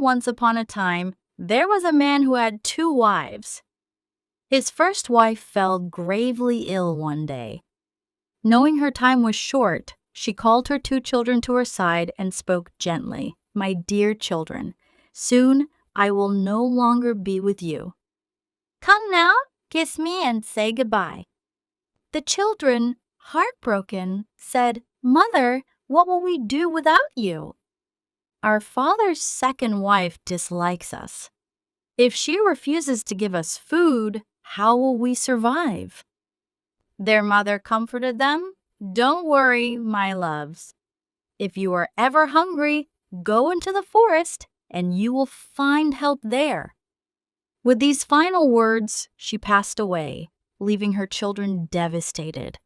once upon a time, there was a man who had 2 wives. His first wife fell gravely ill one day. Knowing her time was short, she called her 2 children to her side and spoke gently. "My dear children, soon I will no longer be with you. Come now, kiss me and say goodbye." The children, heartbroken, said, "Mother, what will we do without you? Our father's second wife dislikes us. If she refuses to give us food, how will we survive?" Their mother comforted them. "Don't worry, my loves. If you are ever hungry, go into the forest and you will find help there." With these final words, she passed away, leaving her children devastated.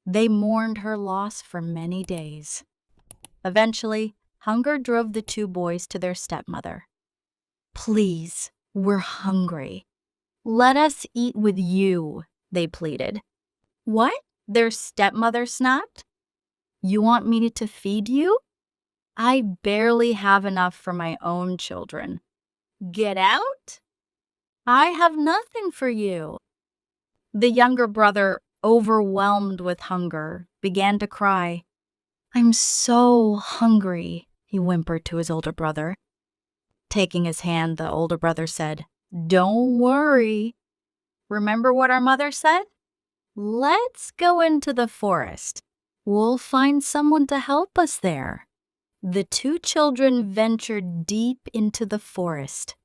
They mourned her loss for many days. Eventually, hunger drove the 2 boys to their stepmother. "Please, we're hungry. Let us eat with you," they pleaded. "What?" their stepmother snapped. "You want me to feed you? I barely have enough for my own children. Get out? I have nothing for you." The younger brother, overwhelmed with hunger, began to cry. "I'm so hungry," he whimpered to his older brother. Taking his hand, the older brother said, "Don't worry. Remember what our mother said? Let's go into the forest. We'll find someone to help us there." The 2 children ventured deep into the forest.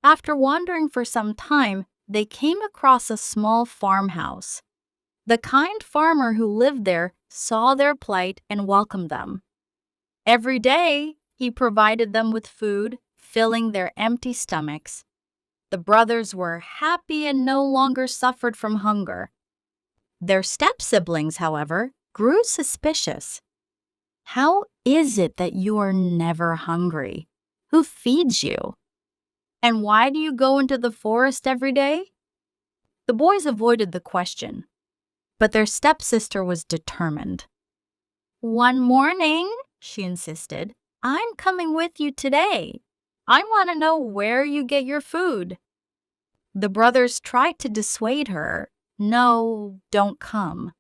After wandering for some time, they came across a small farmhouse. The kind farmer who lived there saw their plight and welcomed them. Every day, he provided them with food, filling their empty stomachs. The brothers were happy and no longer suffered from hunger. Their step-siblings, however, grew suspicious. "How is it that you are never hungry? Who feeds you? And why do you go into the forest every day?" The boys avoided the question, but their stepsister was determined. "One morning," she insisted, "I'm coming with you today. I want to know where you get your food." The brothers tried to dissuade her. "No, don't come.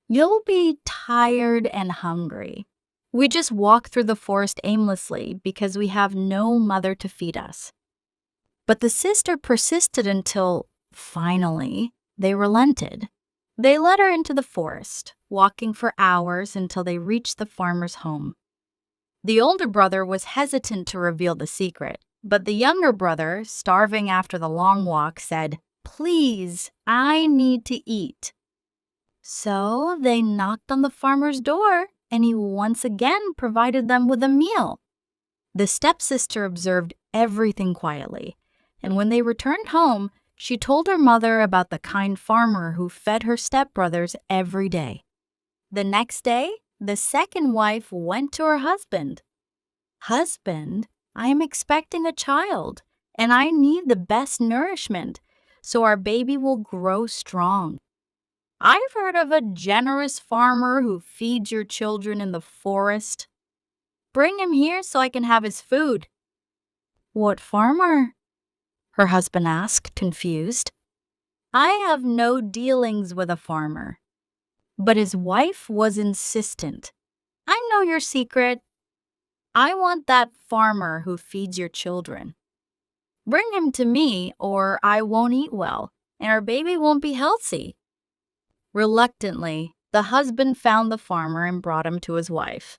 You'll be tired and hungry. We just walk through the forest aimlessly because we have no mother to feed us." But the sister persisted until, finally, they relented. They led her into the forest, walking for hours until they reached the farmer's home. The older brother was hesitant to reveal the secret, but the younger brother, starving after the long walk, said, "Please, I need to eat." So they knocked on the farmer's door, and he once again provided them with a meal. The stepsister observed everything quietly, and when they returned home, she told her mother about the kind farmer who fed her stepbrothers every day. The next day, the second wife went to her husband. "Husband, I am expecting a child, and I need the best nourishment so our baby will grow strong. I've heard of a generous farmer who feeds your children in the forest. Bring him here so I can have his food." "What farmer?" her husband asked, confused. "I have no dealings with a farmer." But his wife was insistent. "I know your secret. I want that farmer who feeds your children. Bring him to me or I won't eat well, and our baby won't be healthy." Reluctantly, the husband found the farmer and brought him to his wife.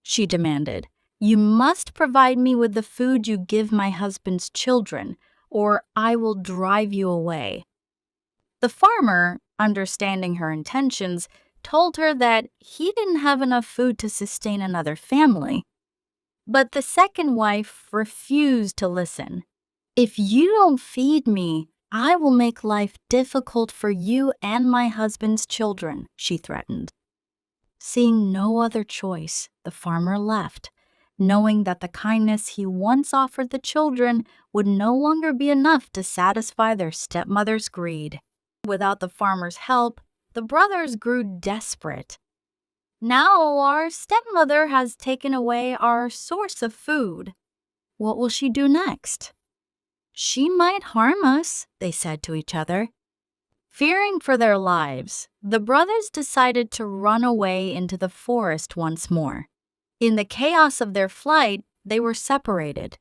She demanded, "You must provide me with the food you give my husband's children, or I will drive you away." The farmer, understanding her intentions, told her that he didn't have enough food to sustain another family. But the second wife refused to listen. "If you don't feed me, I will make life difficult for you and my husband's children," she threatened. Seeing no other choice, the farmer left, knowing that the kindness he once offered the children would no longer be enough to satisfy their stepmother's greed. Without the farmer's help, the brothers grew desperate. "Now our stepmother has taken away our source of food. What will she do next? She might harm us, they said to each other. Fearing for their lives, the brothers decided to run away into the forest once more. In the chaos of their flight, they were separated.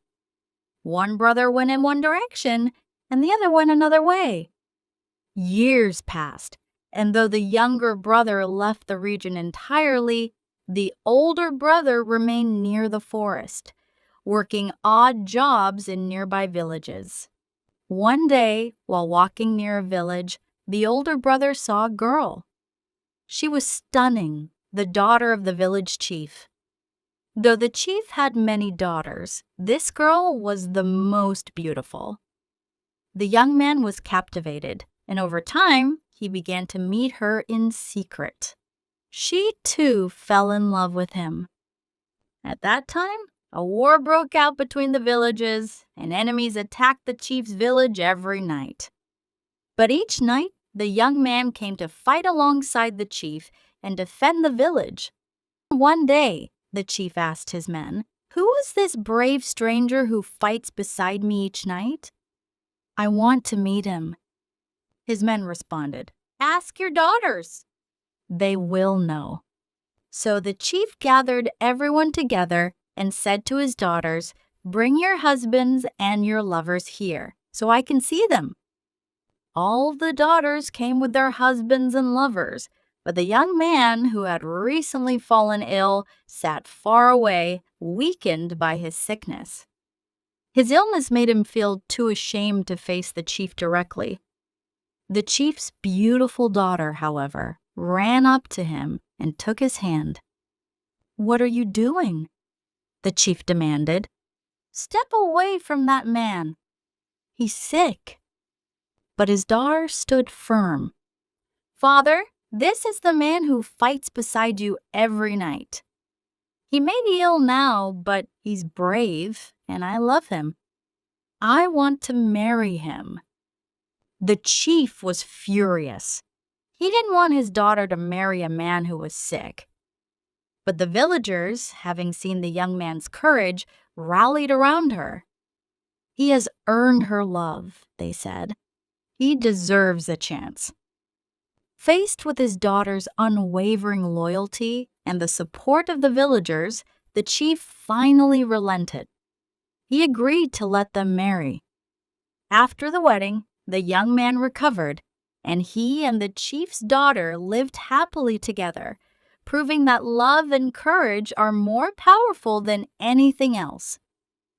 One brother went in one direction, and the other went another way. Years passed, and though the younger brother left the region entirely, the older brother remained near the forest, working odd jobs in nearby villages. One day, while walking near a village, the older brother saw a girl. She was stunning, the daughter of the village chief. Though the chief had many daughters, this girl was the most beautiful. The young man was captivated, and over time, he began to meet her in secret. She, too, fell in love with him. At that time, a war broke out between the villages, and enemies attacked the chief's village every night. But each night, the young man came to fight alongside the chief and defend the village. One day, the chief asked his men, "Who is this brave stranger who fights beside me each night?" "I want to meet him." His men responded, "Ask your daughters. They will know." So the chief gathered everyone together and said to his daughters, "Bring your husbands and your lovers here, so I can see them." All the daughters came with their husbands and lovers, but the young man, who had recently fallen ill, sat far away, weakened by his sickness. His illness made him feel too ashamed to face the chief directly. The chief's beautiful daughter, however, ran up to him and took his hand. "What are you doing?" the chief demanded. "Step away from that man. He's sick." But his daughter stood firm. "Father, this is the man who fights beside you every night. He may be ill now, but he's brave, and I love him. I want to marry him." The chief was furious. He didn't want his daughter to marry a man who was sick. But the villagers, having seen the young man's courage, rallied around her. "He has earned her love," they said. "He deserves a chance." Faced with his daughter's unwavering loyalty and the support of the villagers, the chief finally relented. He agreed to let them marry. After the wedding, the young man recovered, and he and the chief's daughter lived happily together, proving that love and courage are more powerful than anything else.